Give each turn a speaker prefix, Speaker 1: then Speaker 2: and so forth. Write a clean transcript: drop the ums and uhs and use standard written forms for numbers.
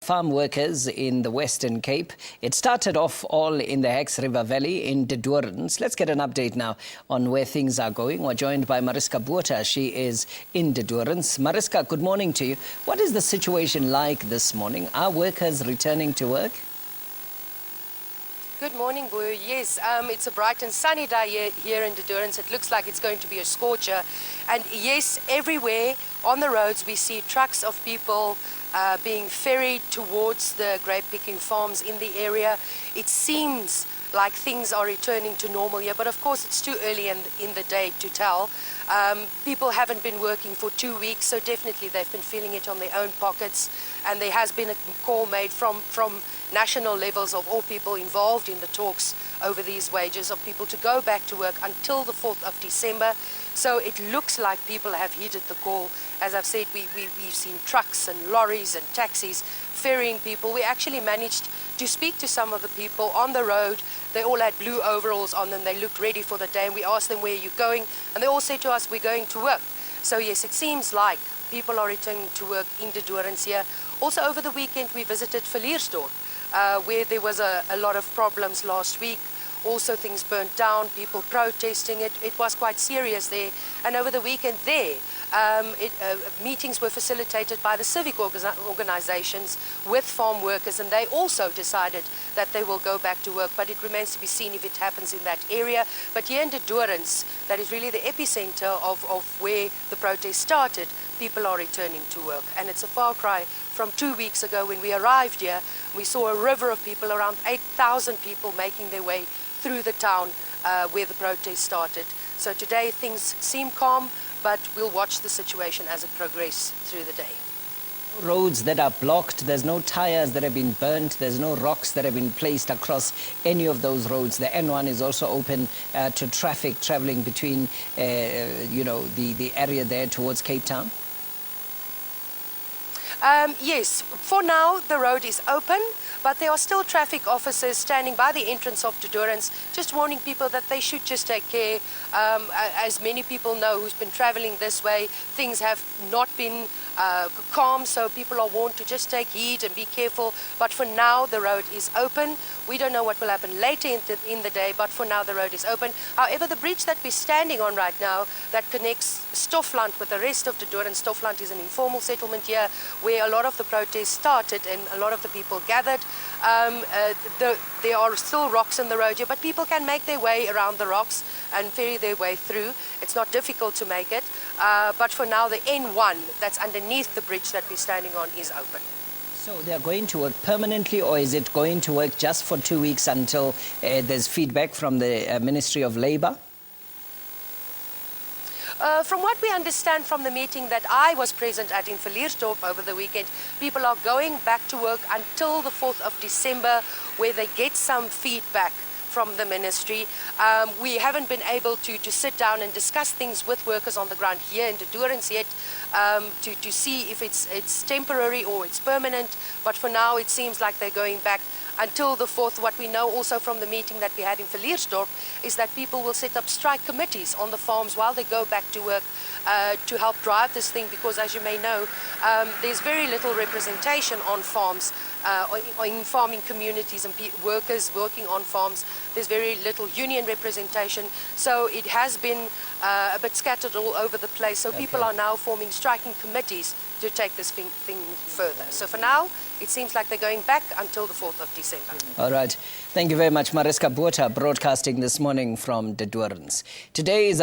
Speaker 1: farm workers in the Western Cape. It started off all in the Hex River Valley in doorns. Let's get an update now on where things are going. We're joined by Mariska Buota. She is in doorns. Mariska, good morning to you. What is the situation like this morning? Are workers returning to work?
Speaker 2: Good morning, Boyo. Yes, it's a bright and sunny day here in doorns. It looks like it's going to be a scorcher. And yes, everywhere on the roads we see trucks of people being ferried towards the grape picking farms in the area. It seems like things are returning to normal here, but of course it's too early in the day to tell. People haven't been working for 2 weeks, so definitely they've been feeling it on their own pockets, and there has been a call made from national levels of all people involved in the talks over these wages of people to go back to work until the 4th of December. So it looks like people have heeded the call. As I've said, we've seen trucks and lorries and taxis ferrying people. We actually managed to speak to some of the people on the road. They all had blue overalls on them. They looked ready for the day, and we asked them, where are you going? And they all said to us, we're going to work. So yes, it seems like people are returning to work in doorns here. Also over the weekend we visited Villiersdorp, where there was a lot of problems last week. Also things burnt down, people protesting. It was quite serious there. And over the weekend there, meetings were facilitated by the civic organizations with farm workers, and they also decided that they will go back to work, but it remains to be seen if it happens in that area. But here in doorns, that is really the epicenter of where the protest started, people are returning to work. And it's a far cry from 2 weeks ago when we arrived here. We saw a river of people, around 8,000 people making their way through the town where the protest started. So today things seem calm, but we'll watch the situation as it progresses through the day.
Speaker 1: Roads that are blocked, there's no tires that have been burnt, there's no rocks that have been placed across any of those roads. The N1 is also open to traffic traveling between, the area there towards Cape Town.
Speaker 2: Yes, for now the road is open, but there are still traffic officers standing by the entrance of doorns, just warning people that they should just take care. As many people know who's been traveling this way, things have not been calm, so people are warned to just take heed and be careful. But for now the road is open. We don't know what will happen later in the day, but for now the road is open. However, the bridge that we're standing on right now that connects Stoffland with the rest of doorns, Stoffland is an informal settlement here where a lot of the protests started and a lot of the people gathered. There are still rocks in the road here, but people can make their way around the rocks and ferry their way through. It's not difficult to make it, but for now the N1 that's underneath the bridge that we're standing on is open.
Speaker 1: So they're going to work permanently, or is it going to work just for 2 weeks until there's feedback from the Ministry of Labour?
Speaker 2: From what we understand from the meeting that I was present at in Villiersdorp over the weekend, people are going back to work until the 4th of December, where they get some feedback from the ministry. We haven't been able to sit down and discuss things with workers on the ground here in doorns yet to see if it's temporary or it's permanent, but for now it seems like they're going back until the 4th. What we know also from the meeting that we had in Villiersdorp is that people will set up strike committees on the farms while they go back to work to help drive this thing, because as you may know, there's very little representation on farms, or in farming communities and workers working on farms. There's very little union representation, so it has been a bit scattered all over the place. So people are now forming striking committees to take this thing further. So for now, it seems like they're going back until the 4th of December.
Speaker 1: All right. Thank you very much, Mariska Buota, broadcasting this morning from doorns. Today is